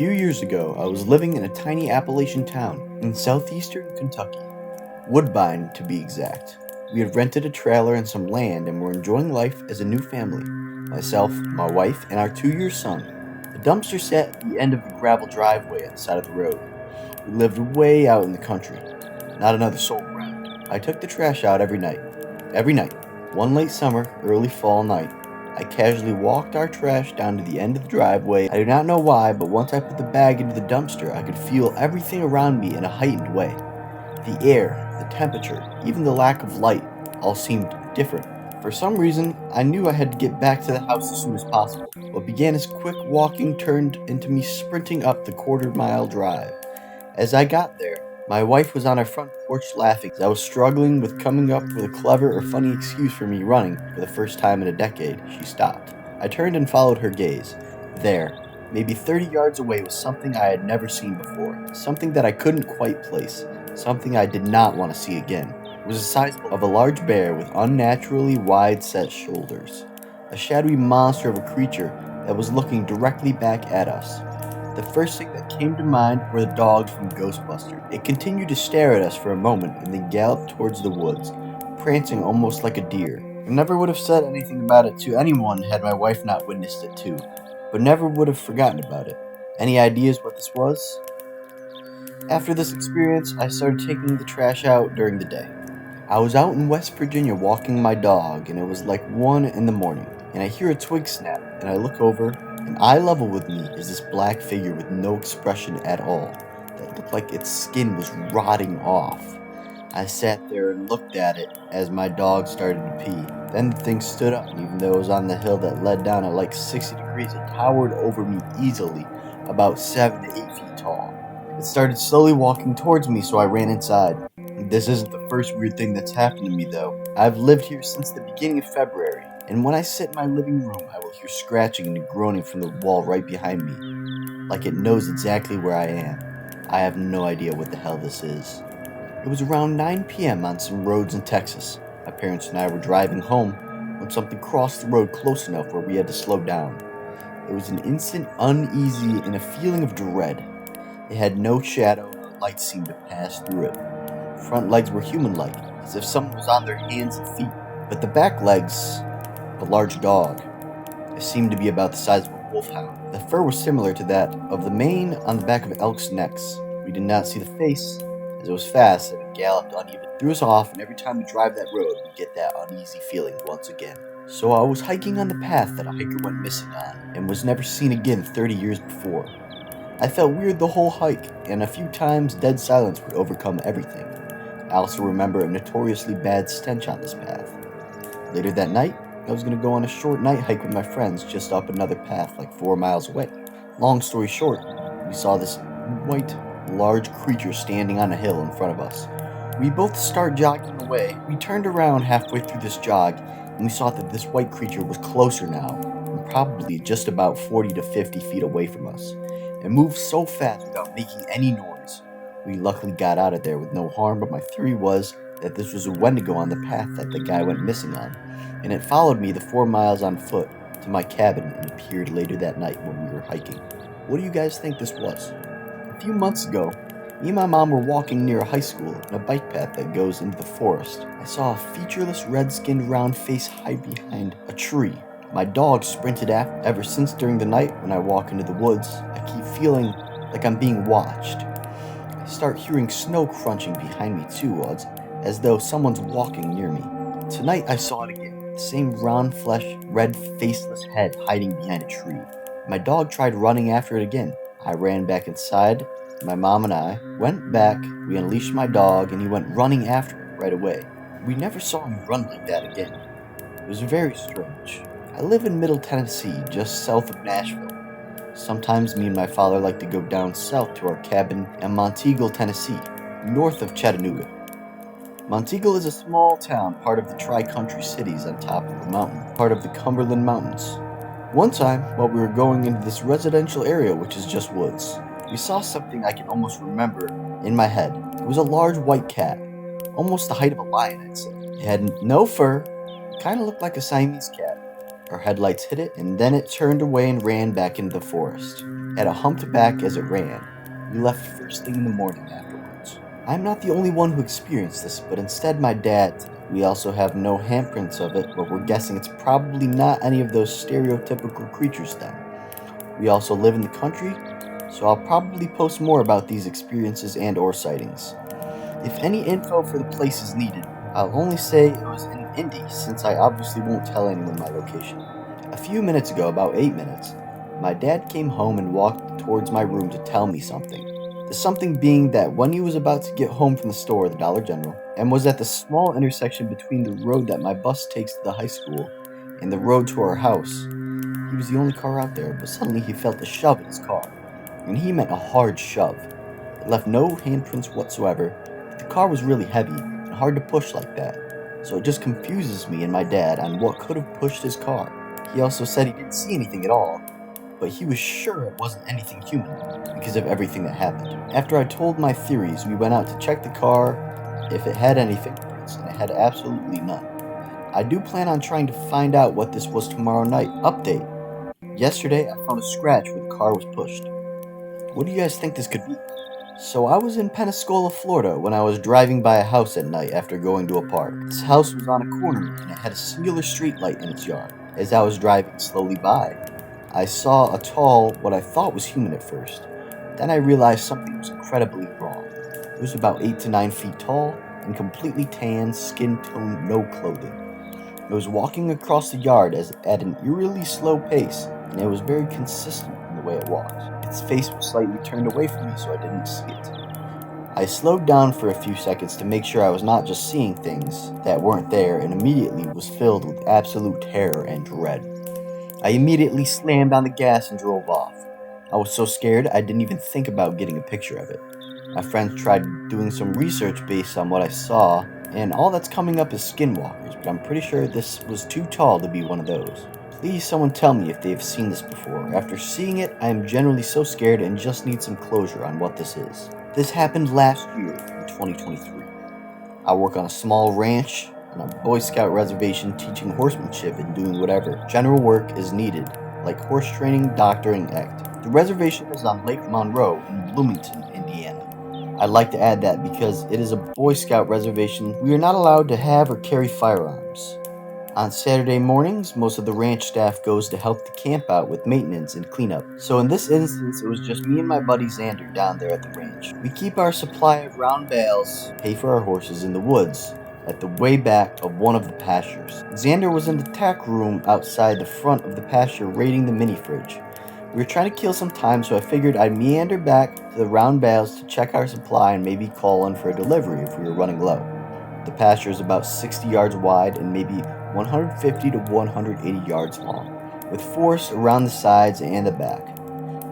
few years ago, I was living in a tiny Appalachian town in southeastern Kentucky, Woodbine to be exact. We had rented a trailer and some land and were enjoying life as a new family. Myself, my wife, and our 2-year son. The dumpster sat at the end of the gravel driveway on the side of the road. We lived way out in the country. Not another soul around. I took the trash out every night. Every night. One late summer, early fall night, I casually walked our trash down to the end of the driveway. I do not know why, but once I put the bag into the dumpster, I could feel everything around me in a heightened way. The air, the temperature, even the lack of light, all seemed different. For some reason, I knew I had to get back to the house as soon as possible. What began as quick walking turned into me sprinting up the quarter-mile drive. As I got there, my wife was on our front porch laughing as I was struggling with coming up with a clever or funny excuse for me running for the first time in a decade. She stopped. I turned and followed her gaze. There, maybe 30 yards away, was something I had never seen before. Something that I couldn't quite place. Something I did not want to see again. It was the size of a large bear with unnaturally wide-set shoulders. A shadowy monster of a creature that was looking directly back at us. The first thing that came to mind were the dogs from Ghostbusters. It continued to stare at us for a moment and then galloped towards the woods, prancing almost like a deer. I never would have said anything about it to anyone had my wife not witnessed it too, but never would have forgotten about it. Any ideas what this was? After this experience, I started taking the trash out during the day. I was out in West Virginia walking my dog, and it was like 1 in the morning, and I hear a twig snap, and I look over, and eye level with me is this black figure with no expression at all, that looked like its skin was rotting off. I sat there and looked at it as my dog started to pee. Then the thing stood up, and even though it was on the hill that led down at like 60 degrees, it towered over me easily, about 7 to 8 feet tall. It started slowly walking towards me, so I ran inside. This isn't the first weird thing that's happened to me, though. I've lived here since the beginning of February, and when I sit in my living room, I will hear scratching and groaning from the wall right behind me, like it knows exactly where I am. I have no idea what the hell this is. It was around 9 p.m. on some roads in Texas. My parents and I were driving home when something crossed the road close enough where we had to slow down. It was an instant uneasy and a feeling of dread. It had no shadow, and the light seemed to pass through it. Front legs were human-like, as if someone was on their hands and feet, but the back legs, a large dog, it seemed to be about the size of a wolfhound. The fur was similar to that of the mane on the back of elks' necks. We did not see the face, as it was fast and it galloped uneven. It threw us off, and every time we drive that road, we get that uneasy feeling once again. So I was hiking on the path that a hiker went missing on, and was never seen again 30 years before. I felt weird the whole hike, and a few times dead silence would overcome everything. I also remember a notoriously bad stench on this path. Later that night, I was going to go on a short night hike with my friends just up another path like 4 miles away. Long story short, we saw this white, large creature standing on a hill in front of us. We both start jogging away. We turned around halfway through this jog, and we saw that this white creature was closer now, and probably just about 40 to 50 feet away from us. It moved so fast without making any noise. We luckily got out of there with no harm, but my theory was that this was a Wendigo on the path that the guy went missing on, and it followed me the 4 miles on foot to my cabin and appeared later that night when we were hiking. What do you guys think this was? A few months ago, me and my mom were walking near a high school in a bike path that goes into the forest. I saw a featureless red-skinned round face hide behind a tree. My dog sprinted after. Ever since during the night when I walk into the woods, I keep feeling like I'm being watched. I start hearing snow crunching behind me too, as though someone's walking near me. Tonight I saw it again, the same round flesh, red faceless head hiding behind a tree. My dog tried running after it again. I ran back inside. My mom and I went back, we unleashed my dog, and he went running after it right away. We never saw him run like that again. It was very strange. I live in Middle Tennessee, just south of Nashville. Sometimes me and my father like to go down south to our cabin in Monteagle, Tennessee, north of Chattanooga. Monteagle is a small town, part of the Tri-Country Cities on top of the mountain, part of the Cumberland Mountains. One time, while we were going into this residential area, which is just woods, we saw something I can almost remember in my head. It was a large white cat, almost the height of a lion, I'd say. It had no fur, kind of looked like a Siamese cat. Our headlights hit it, and then it turned away and ran back into the forest. It had a humped back as it ran. We left first thing in the morning afterwards. I'm not the only one who experienced this, but instead my dad. We also have no handprints of it, but we're guessing it's probably not any of those stereotypical creatures then. We also live in the country, so I'll probably post more about these experiences and or sightings. If any info for the place is needed, I'll only say it was in Indy, since I obviously won't tell anyone my location. A few minutes ago, about 8 minutes, my dad came home and walked towards my room to tell me something. The something being that when he was about to get home from the store, the Dollar General, and was at the small intersection between the road that my bus takes to the high school and the road to our house, he was the only car out there, but suddenly he felt a shove in his car. And he meant a hard shove. It left no handprints whatsoever, but the car was really heavy and hard to push like that, so it just confuses me and my dad on what could have pushed his car. He also said he didn't see anything at all, but he was sure it wasn't anything human because of everything that happened. After I told my theories, we went out to check the car if it had any fingerprints, and it had absolutely none. I do plan on trying to find out what this was tomorrow night. Update. Yesterday, I found a scratch where the car was pushed. What do you guys think this could be? So I was in Pensacola, Florida when I was driving by a house at night after going to a park. This house was on a corner and it had a singular street light in its yard. As I was driving slowly by, I saw a tall, what I thought was human at first. Then I realized something was incredibly wrong. It was about 8 to 9 feet tall and completely tan, skin tone, no clothing. It was walking across the yard at an eerily slow pace, and it was very consistent in the way it walked. Its face was slightly turned away from me, so I didn't see it. I slowed down for a few seconds to make sure I was not just seeing things that weren't there, and immediately was filled with absolute terror and dread. I immediately slammed on the gas and drove off. I was so scared I didn't even think about getting a picture of it. My friends tried doing some research based on what I saw, and all that's coming up is skinwalkers, but I'm pretty sure this was too tall to be one of those. Please someone tell me if they have seen this before. After seeing it, I am generally so scared and just need some closure on what this is. This happened last year in 2023. I work on a small ranch on a Boy Scout reservation teaching horsemanship and doing whatever general work is needed, like horse training, doctoring, act. The reservation is on Lake Monroe in Bloomington, Indiana. I'd like to add that because it is a Boy Scout reservation, we are not allowed to have or carry firearms. On Saturday mornings, most of the ranch staff goes to help the camp out with maintenance and cleanup. So in this instance, it was just me and my buddy Xander down there at the ranch. We keep our supply of round bales, pay for our horses in the woods, at the way back of one of the pastures. Xander was in the tack room outside the front of the pasture raiding the mini fridge. We were trying to kill some time, so I figured I'd meander back to the round bales to check our supply and maybe call in for a delivery if we were running low. The pasture is about 60 yards wide and maybe 150 to 180 yards long, with forest around the sides and the back.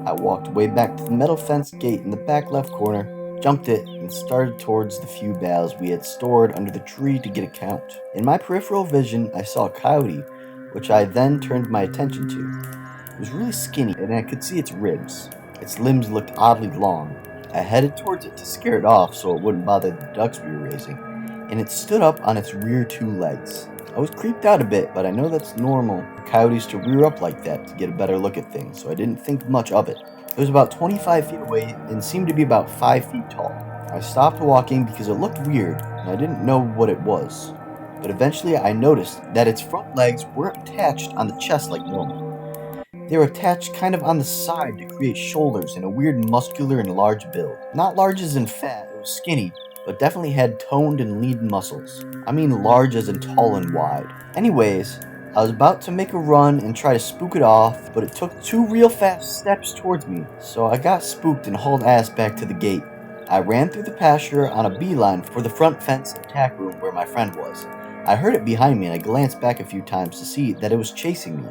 I walked way back to the metal fence gate in the back left corner, jumped it, and started towards the few bales we had stored under the tree to get a count. In my peripheral vision, I saw a coyote, which I then turned my attention to. It was really skinny, and I could see its ribs. Its limbs looked oddly long. I headed towards it to scare it off so it wouldn't bother the ducks we were raising, and it stood up on its rear two legs. I was creeped out a bit, but I know that's normal for coyotes to rear up like that to get a better look at things, so I didn't think much of it. It was about 25 feet away and seemed to be about 5 feet tall. I stopped walking because it looked weird, and I didn't know what it was. But eventually I noticed that its front legs weren't attached on the chest like normal. They were attached kind of on the side to create shoulders and a weird muscular and large build. Not large as in fat, it was skinny, but definitely had toned and lean muscles. I mean large as in tall and wide. Anyways, I was about to make a run and try to spook it off, but it took 2 real fast steps towards me, so I got spooked and hauled ass back to the gate. I ran through the pasture on a beeline for the front fence and tack room where my friend was. I heard it behind me and I glanced back a few times to see that it was chasing me.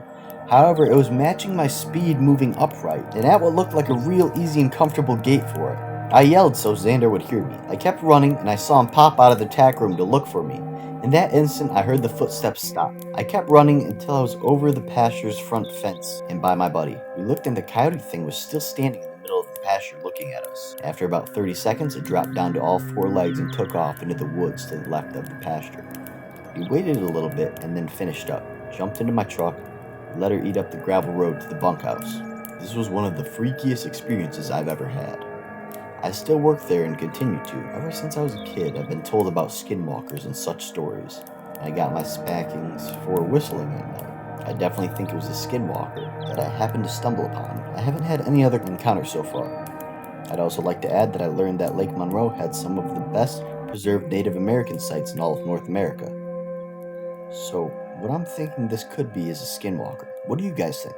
However, it was matching my speed moving upright, and at what looked like a real easy and comfortable gait for it. I yelled so Xander would hear me. I kept running, and I saw him pop out of the tack room to look for me. In that instant, I heard the footsteps stop. I kept running until I was over the pasture's front fence and by my buddy. We looked and the coyote thing was still standing in the middle of the pasture looking at us. After about 30 seconds, it dropped down to all 4 legs and took off into the woods to the left of the pasture. We waited a little bit and then finished up, jumped into my truck, let her eat up the gravel road to the bunkhouse. This was one of the freakiest experiences I've ever had. I still work there and continue to. Ever since I was a kid, I've been told about skinwalkers and such stories. I got my spankings for whistling at night. I definitely think it was a skinwalker that I happened to stumble upon. I haven't had any other encounters so far. I'd also like to add that I learned that Lake Monroe had some of the best preserved Native American sites in all of North America. So, what I'm thinking this could be is a skinwalker. What do you guys think?